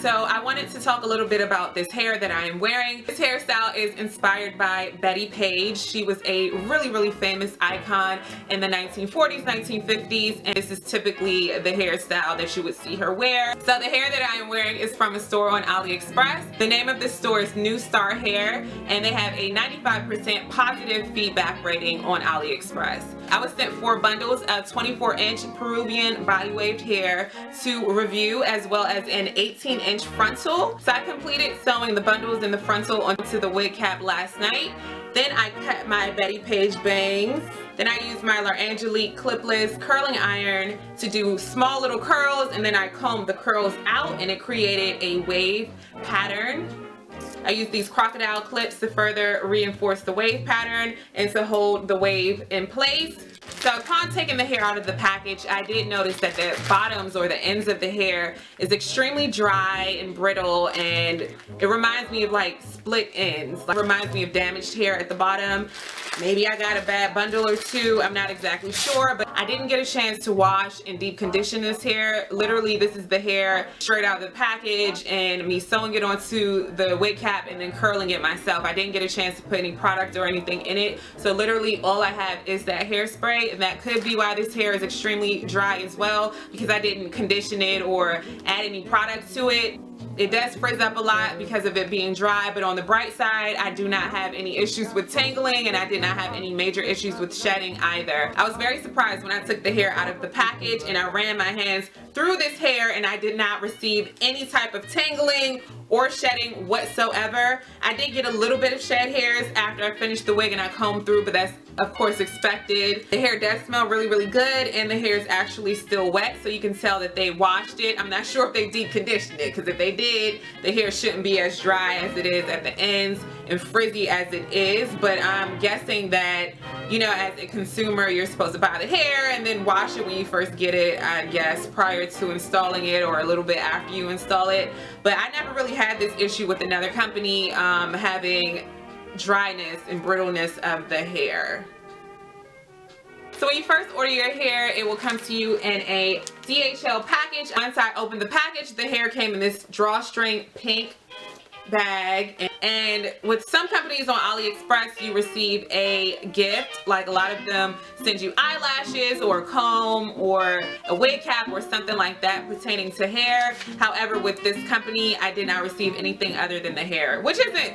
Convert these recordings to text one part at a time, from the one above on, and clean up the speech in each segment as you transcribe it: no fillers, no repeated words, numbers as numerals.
So I wanted to talk a little bit about this hair that I am wearing. This hairstyle is inspired by Bettie Page. She was a really famous icon in the 1940s, 1950s, and this is typically the hairstyle that you would see her wear. So the hair that I am wearing is from a store on AliExpress. The name of this store is New Star Hair, and they have a 95% positive feedback rating on AliExpress. I was sent 4 bundles of 24-inch Peruvian Body Wave hair to review, as well as an 18-inch frontal. So I completed sewing the bundles and the frontal onto the wig cap last night. Then I cut my Bettie Page bangs. Then I used my L'Angelique clipless curling iron to do small little curls, and then I combed the curls out and it created a wave pattern. I used these crocodile clips to further reinforce the wave pattern and to hold the wave in place. So upon taking the hair out of the package, I did notice that the bottoms or the ends of the hair is extremely dry and brittle, and it reminds me of like split ends. It reminds me of damaged hair at the bottom. Maybe I got a bad bundle or two, I'm not exactly sure, but I didn't get a chance to wash and deep condition this hair. Literally, this is the hair straight out of the package and me sewing it onto the wig cap and then curling it myself. I didn't get a chance to put any product or anything in it, so literally all I have is that hairspray, and that could be why this hair is extremely dry as well, because I didn't condition it or add any product to it. It does frizz up a lot because of it being dry, but on the bright side, I do not have any issues with tangling, and I did not have any major issues with shedding either. I was very surprised when I took the hair out of the package and I ran my hands through this hair and I did not receive any type of tangling or shedding whatsoever. I did get a little bit of shed hairs after I finished the wig and I combed through, but that's of course expected. The hair does smell really good, and the hair is actually still wet, so you can tell that they washed it. I'm not sure if they deep conditioned it, because if they did, the hair shouldn't be as dry as it is at the ends and frizzy as it is. But I'm guessing that, you know, as a consumer, you're supposed to buy the hair and then wash it when you first get it, I guess, prior to installing it or a little bit after you install it. But I never really had this issue with another company having dryness and brittleness of the hair. So when you first order your hair, it will come to you in a DHL package. Once I opened the package, the hair came in this drawstring pink bag, and with some companies on AliExpress you receive a gift, like a lot of them send you eyelashes or a comb or a wig cap or something like that pertaining to hair. However, with this company I did not receive anything other than the hair, which isn't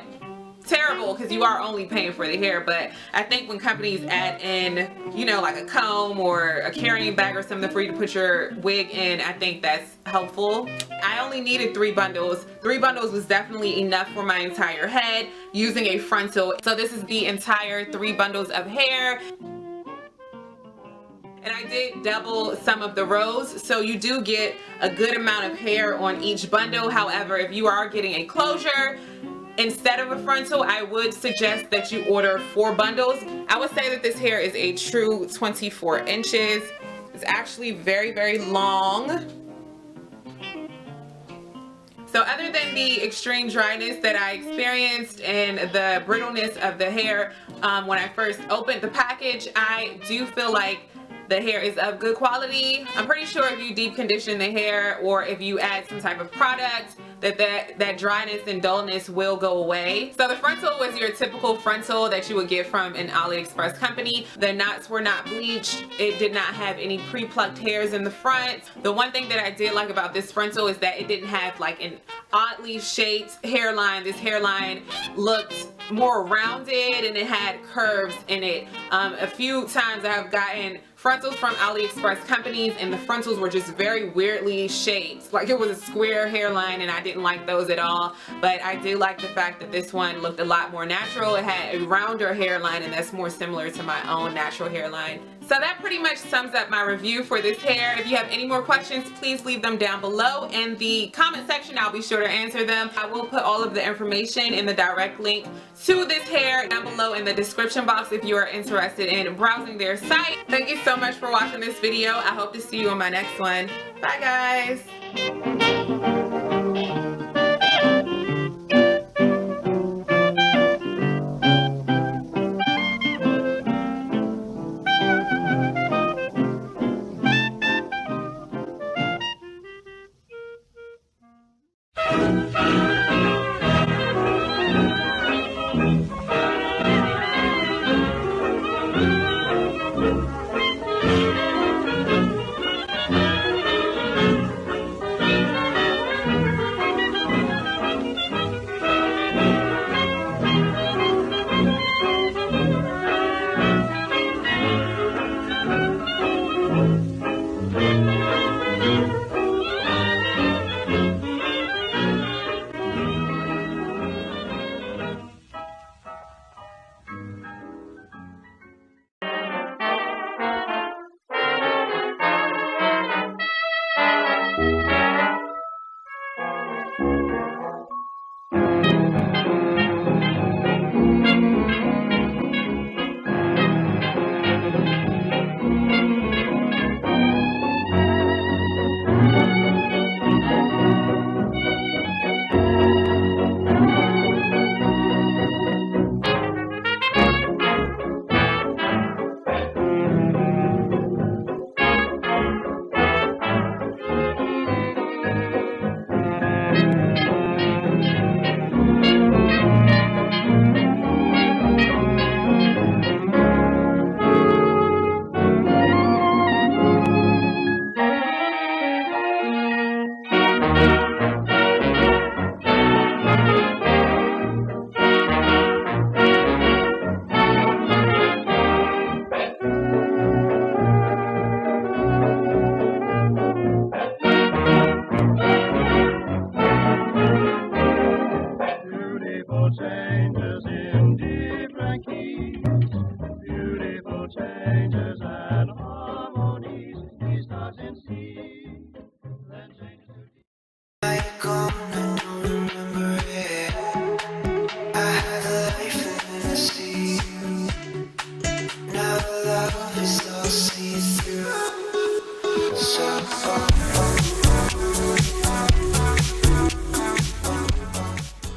terrible because you are only paying for the hair, but I think when companies add in, you know, like a comb or a carrying bag or something for you to put your wig in, I think that's helpful. I only needed 3 bundles. 3 bundles was definitely enough for my entire head using a frontal. So this is the entire 3 bundles of hair. And I did double some of the rows, so you do get a good amount of hair on each bundle. However, if you are getting a closure instead of a frontal, I would suggest that you order 4 bundles. I would say that this hair is a true 24 inches. It's actually very long. So other than the extreme dryness that I experienced and the brittleness of the hair when I first opened the package, I do feel like the hair is of good quality. I'm pretty sure if you deep condition the hair or if you add some type of product, that dryness and dullness will go away. So the frontal was your typical frontal that you would get from an AliExpress company. The knots were not bleached. It did not have any pre-plucked hairs in the front. The one thing that I did like about this frontal is that it didn't have like an oddly shaped hairline. This hairline looked more rounded and it had curves in it. A few times I have gotten frontals from AliExpress companies and the frontals were just very weirdly shaped. Like it was a square hairline and I didn't like those at all. But I do like the fact that this one looked a lot more natural. It had a rounder hairline and that's more similar to my own natural hairline. So that pretty much sums up my review for this hair. If you have any more questions, please leave them down below in the comment section. I'll be sure to answer them. I will put all of the information in the direct link to this hair down below in the description box if you are interested in browsing their site. Thank you so much for watching this video. I hope to see you on my next one. Bye guys. Now love is all see through. So far.